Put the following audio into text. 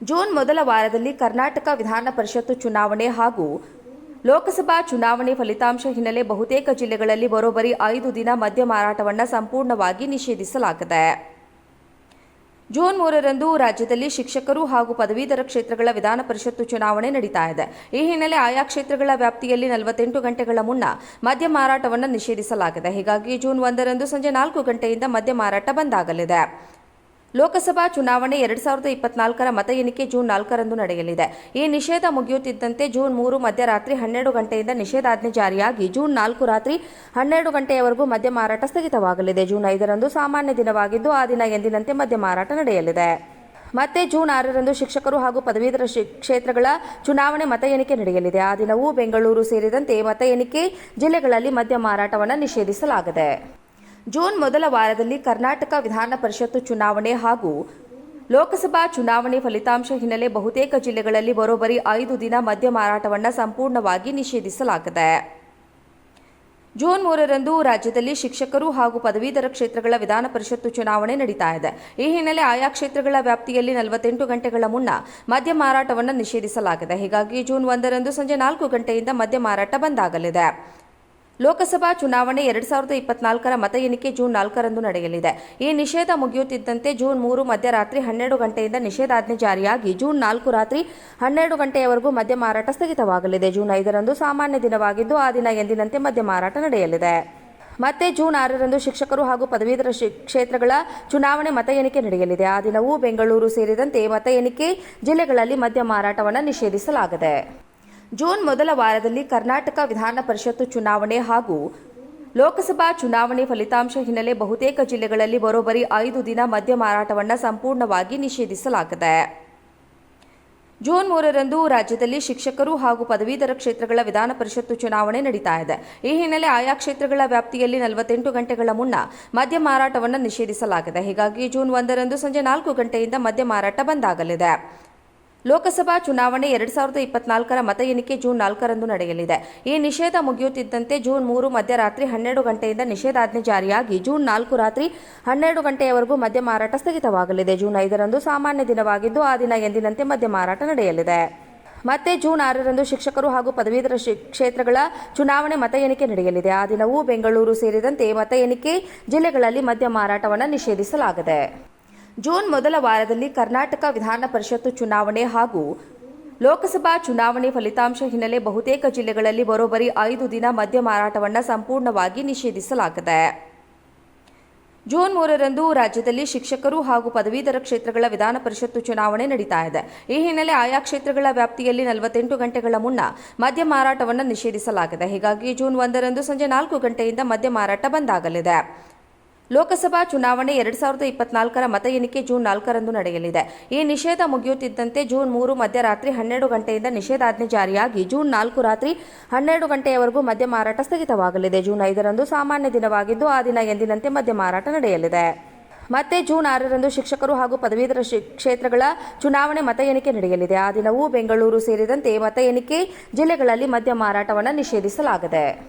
June ಮೊದಲ ವಾರದಲ್ಲಿ ಕರ್ನಾಟಕ ವಿಧಾನ ಪರಿಷತ್ತು ಚುನಾವಣೆ ಹಾಗೂ ಲೋಕಸಭಾ ಚುನಾವಣೆ ಫಲಿತಾಂಶ ಹಿನ್ನೆಲೆ ಬಹುತೇಕ ಜಿಲ್ಲೆಗಳಲ್ಲಿ ಬರೋಬ್ಬರಿ 5 ದಿನ ಮದ್ಯ ಮಾರಾಟವನ್ನು ಸಂಪೂರ್ಣವಾಗಿ ನಿಷೇಧಿಸಲಾಗಿದೆ. ಜೂನ್ 3ರಂದು ರಾಜ್ಯದಲ್ಲಿ ಶಿಕ್ಷಕರು ಹಾಗೂ ಪದವೀಧರ ಕ್ಷೇತ್ರಗಳ ವಿಧಾನ ಪರಿಷತ್ತು ಚುನಾವಣೆ ನಡೀತಾ ಇದೆ. ಈ ಹಿನ್ನೆಲೆ ಆಯಾ ಕ್ಷೇತ್ರಗಳ ವ್ಯಾಪ್ತಿಯಲ್ಲಿ 48 ಗಂಟೆಗಳ ಮುನ್ನ ಮದ್ಯ ಮಾರಾಟವನ್ನು ನಿಷೇಧಿಸಲಾಗಿದೆ. ಹೀಗಾಗಿ ಜೂನ್ 1ರಂದು ಸಂಜೆ 4 ಗಂಟೆಯಿಂದ ಮದ್ಯ ಮಾರಾಟ ಬಂದಾಗಲಿದೆ. ಲೋಕಸಭಾ ಚುನಾವಣೆ 2024ರ ಮತ ಎಣಿಕೆ ಜೂನ್ 4ರಂದು ನಡೆಯಲಿದೆ. ಈ ನಿಷೇಧ ಮುಗಿಯುತ್ತಿದ್ದಂತೆ ಜೂನ್ 3 ಮಧ್ಯರಾತ್ರಿ 12 ಗಂಟೆಯಿಂದ ನಿಷೇಧಾಜ್ಞೆ ಜಾರಿಯಾಗಿ ಜೂನ್ 4 ರಾತ್ರಿ 12 ಗಂಟೆಯವರೆಗೂ ಮದ್ಯ ಮಾರಾಟ ಸ್ಥಗಿತವಾಗಲಿದೆ. ಜೂನ್ 5ರಂದು ಸಾಮಾನ್ಯ ದಿನವಾಗಿದ್ದು ಆ ದಿನ ಎಂದಿನಂತೆ ಮದ್ಯ ಮಾರಾಟ ನಡೆಯಲಿದೆ. ಮತ್ತೆ ಜೂನ್ 6ರಂದು ಶಿಕ್ಷಕರು ಹಾಗೂ ಪದವೀಧರ ಕ್ಷೇತ್ರಗಳ ಚುನಾವಣೆ ಮತ ಎಣಿಕೆ ನಡೆಯಲಿದೆ. ಆ ದಿನವೂ ಬೆಂಗಳೂರು ಸೇರಿದಂತೆ ಮತ ಎಣಿಕೆ ಜಿಲ್ಲೆಗಳಲ್ಲಿ ಮದ್ಯ ಮಾರಾಟವನ್ನು ನಿಷೇಧಿಸಲಾಗಿದೆ. ಜೂನ್ ಮೊದಲ ವಾರದಲ್ಲಿ ಕರ್ನಾಟಕ ವಿಧಾನ ಪರಿಷತ್ತು ಚುನಾವಣೆ ಹಾಗೂ ಲೋಕಸಭಾ ಚುನಾವಣೆ ಫಲಿತಾಂಶ ಹಿನ್ನೆಲೆ ಬಹುತೇಕ ಜಿಲ್ಲೆಗಳಲ್ಲಿ ಬರೋಬ್ಬರಿ 5 ದಿನ ಮದ್ಯ ಮಾರಾಟವನ್ನು ಸಂಪೂರ್ಣವಾಗಿ ನಿಷೇಧಿಸಲಾಗಿದೆ. ಜೂನ್ 3ರಂದು ರಾಜ್ಯದಲ್ಲಿ ಶಿಕ್ಷಕರು ಹಾಗೂ ಪದವೀಧರ ಕ್ಷೇತ್ರಗಳ ವಿಧಾನ ಪರಿಷತ್ತು ಚುನಾವಣೆ ನಡೀತಾ ಇದೆ. ಈ ಹಿನ್ನೆಲೆ ಆಯಾ ಕ್ಷೇತ್ರಗಳ ವ್ಯಾಪ್ತಿಯಲ್ಲಿ 48 ಗಂಟೆಗಳ ಮುನ್ನ ಮದ್ಯ ಮಾರಾಟವನ್ನು ನಿಷೇಧಿಸಲಾಗಿದೆ. ಹೀಗಾಗಿ ಜೂನ್ 1ರಂದು ಸಂಜೆ 4 ಗಂಟೆಯಿಂದ ಮದ್ಯ ಮಾರಾಟ ಬಂದಾಗಲಿದೆ. ಲೋಕಸಭಾ ಚುನಾವಣೆ 2024ರ ಮತ ಎಣಿಕೆ ಜೂನ್ 4ರಂದು ನಡೆಯಲಿದೆ. ಈ ನಿಷೇಧ ಮುಗಿಯುತ್ತಿದ್ದಂತೆ ಜೂನ್ 3 ಮಧ್ಯರಾತ್ರಿ 12 ಗಂಟೆಯಿಂದ ನಿಷೇಧಾಜ್ಞೆ ಜಾರಿಯಾಗಿ ಜೂನ್ 4 ರಾತ್ರಿ 12 ಗಂಟೆಯವರೆಗೂ ಮದ್ಯ ಮಾರಾಟ ಸ್ಥಗಿತವಾಗಲಿದೆ. ಜೂನ್ 5ರಂದು ಸಾಮಾನ್ಯ ದಿನವಾಗಿದ್ದು ಆ ದಿನ ಎಂದಿನಂತೆ ಮದ್ಯ ಮಾರಾಟ ನಡೆಯಲಿದೆ. ಮತ್ತೆ ಜೂನ್ 6ರಂದು ಶಿಕ್ಷಕರು ಹಾಗೂ ಪದವೀಧರ ಕ್ಷೇತ್ರಗಳ ಚುನಾವಣೆ ಮತ ಎಣಿಕೆ ನಡೆಯಲಿದೆ. ಆ ದಿನವೂ ಬೆಂಗಳೂರು ಸೇರಿದಂತೆ ಮತ ಎಣಿಕೆ ಜಿಲ್ಲೆಗಳಲ್ಲಿ ಮದ್ಯ ಮಾರಾಟವನ್ನು ನಿಷೇಧಿಸಲಾಗಿದೆ. ಜೂನ್ ಮೊದಲ ವಾರದಲ್ಲಿ ಕರ್ನಾಟಕ ವಿಧಾನ ಪರಿಷತ್ತು ಚುನಾವಣೆ ಹಾಗೂ ಲೋಕಸಭಾ ಚುನಾವಣೆ ಫಲಿತಾಂಶ ಹಿನ್ನೆಲೆ ಬಹುತೇಕ ಜಿಲ್ಲೆಗಳಲ್ಲಿ ಬರೋಬ್ಬರಿ 5 ದಿನ ಮದ್ಯ ಮಾರಾಟವನ್ನು ಸಂಪೂರ್ಣವಾಗಿ ನಿಷೇಧಿಸಲಾಗಿದೆ. ಜೂನ್ 3ರಂದು ರಾಜ್ಯದಲ್ಲಿ ಶಿಕ್ಷಕರು ಹಾಗೂ ಪದವೀಧರ ಕ್ಷೇತ್ರಗಳ ವಿಧಾನ ಪರಿಷತ್ತು ಚುನಾವಣೆ ನಡೀತಾ ಇದೆ. ಈ ಹಿನ್ನೆಲೆ ಆಯಾ ಕ್ಷೇತ್ರಗಳ ವ್ಯಾಪ್ತಿಯಲ್ಲಿ 48 ಗಂಟೆಗಳ ಮುನ್ನ ಮದ್ಯ ಮಾರಾಟವನ್ನು ನಿಷೇಧಿಸಲಾಗಿದೆ. ಹೀಗಾಗಿ ಜೂನ್ 1ರಂದು ಸಂಜೆ 4 ಗಂಟೆಯಿಂದ ಮದ್ಯ ಮಾರಾಟ ಬಂದಾಗಲಿದೆ. ಲೋಕಸಭಾ ಚುನಾವಣೆ 2024ರ ಮತ ಎಣಿಕೆ ಜೂನ್ 4ರಂದು ನಡೆಯಲಿದೆ. ಈ ನಿಷೇಧ ಮುಗಿಯುತ್ತಿದ್ದಂತೆ ಜೂನ್ 3 ಮಧ್ಯರಾತ್ರಿ 12 ಗಂಟೆಯಿಂದ ನಿಷೇಧಾಜ್ಞೆ ಜಾರಿಯಾಗಿ ಜೂನ್ 4 ರಾತ್ರಿ 12 ಗಂಟೆಯವರೆಗೂ ಮದ್ಯ ಮಾರಾಟ ಸ್ಥಗಿತವಾಗಲಿದೆ. ಜೂನ್ 5ರಂದು ಸಾಮಾನ್ಯ ದಿನವಾಗಿದ್ದು ಆ ದಿನ ಎಂದಿನಂತೆ ಮದ್ಯ ಮಾರಾಟ ನಡೆಯಲಿದೆ. ಮತ್ತೆ ಜೂನ್ 6ರಂದು ಶಿಕ್ಷಕರು ಹಾಗೂ ಪದವೀಧರ ಕ್ಷೇತ್ರಗಳ ಚುನಾವಣೆ ಮತ ಎಣಿಕೆ ನಡೆಯಲಿದೆ. ಆ ದಿನವೂ ಬೆಂಗಳೂರು ಸೇರಿದಂತೆ ಮತ ಎಣಿಕೆ ಜಿಲ್ಲೆಗಳಲ್ಲಿ ಮದ್ಯ ಮಾರಾಟವನ್ನು ನಿಷೇಧಿಸಲಾಗಿದೆ. ಜೂನ್ ಮೊದಲ ವಾರದಲ್ಲಿ ಕರ್ನಾಟಕ ವಿಧಾನ ಪರಿಷತ್ತು ಚುನಾವಣೆ ಹಾಗೂ ಲೋಕಸಭಾ ಚುನಾವಣೆ ಫಲಿತಾಂಶ ಹಿನ್ನೆಲೆ ಬಹುತೇಕ ಜಿಲ್ಲೆಗಳಲ್ಲಿ ಬರೋಬ್ಬರಿ 5 ದಿನ ಮದ್ಯ ಮಾರಾಟವನ್ನು ಸಂಪೂರ್ಣವಾಗಿ ನಿಷೇಧಿಸಲಾಗಿದೆ. ಜೂನ್ 3ರಂದು ರಾಜ್ಯದಲ್ಲಿ ಶಿಕ್ಷಕರು ಹಾಗೂ ಪದವೀಧರ ಕ್ಷೇತ್ರಗಳ ವಿಧಾನ ಪರಿಷತ್ತು ಚುನಾವಣೆ ನಡೀತಾ ಇದೆ. ಈ ಹಿನ್ನೆಲೆ ಆಯಾ ಕ್ಷೇತ್ರಗಳ ವ್ಯಾಪ್ತಿಯಲ್ಲಿ 48 ಗಂಟೆಗಳ ಮುನ್ನ ಮದ್ಯ ಮಾರಾಟವನ್ನು ನಿಷೇಧಿಸಲಾಗಿದೆ. ಹೀಗಾಗಿ ಜೂನ್ 1ರಂದು ಸಂಜೆ 4 ಗಂಟೆಯಿಂದ ಮದ್ಯ ಮಾರಾಟ ಬಂದಾಗಲಿದೆ. ಲೋಕಸಭಾ ಚುನಾವಣೆ 2024ರ ಮತ ಎಣಿಕೆ ಜೂನ್ 4ರಂದು ನಡೆಯಲಿದೆ. ಈ ನಿಷೇಧ ಮುಗಿಯುತ್ತಿದ್ದಂತೆ ಜೂನ್ 3 ಮಧ್ಯರಾತ್ರಿ 12 ಗಂಟೆಯಿಂದ ನಿಷೇಧಾಜ್ಞೆ ಜಾರಿಯಾಗಿ ಜೂನ್ 4 ರಾತ್ರಿ 12 ಗಂಟೆಯವರೆಗೂ ಮದ್ಯ ಮಾರಾಟ ಸ್ಥಗಿತವಾಗಲಿದೆ. ಜೂನ್ 5ರಂದು ಸಾಮಾನ್ಯ ದಿನವಾಗಿದ್ದು ಆ ದಿನ ಎಂದಿನಂತೆ ಮದ್ಯ ಮಾರಾಟ ನಡೆಯಲಿದೆ. ಮತ್ತೆ ಜೂನ್ 6ರಂದು ಶಿಕ್ಷಕರು ಹಾಗೂ ಪದವೀಧರ ಕ್ಷೇತ್ರಗಳ ಚುನಾವಣೆ ಮತ ಎಣಿಕೆ ನಡೆಯಲಿದೆ. ಆ ದಿನವೂ ಬೆಂಗಳೂರು ಸೇರಿದಂತೆ ಮತ ಎಣಿಕೆ ಜಿಲ್ಲೆಗಳಲ್ಲಿ ಮದ್ಯ ಮಾರಾಟವನ್ನು ನಿಷೇಧಿಸಲಾಗಿದೆ.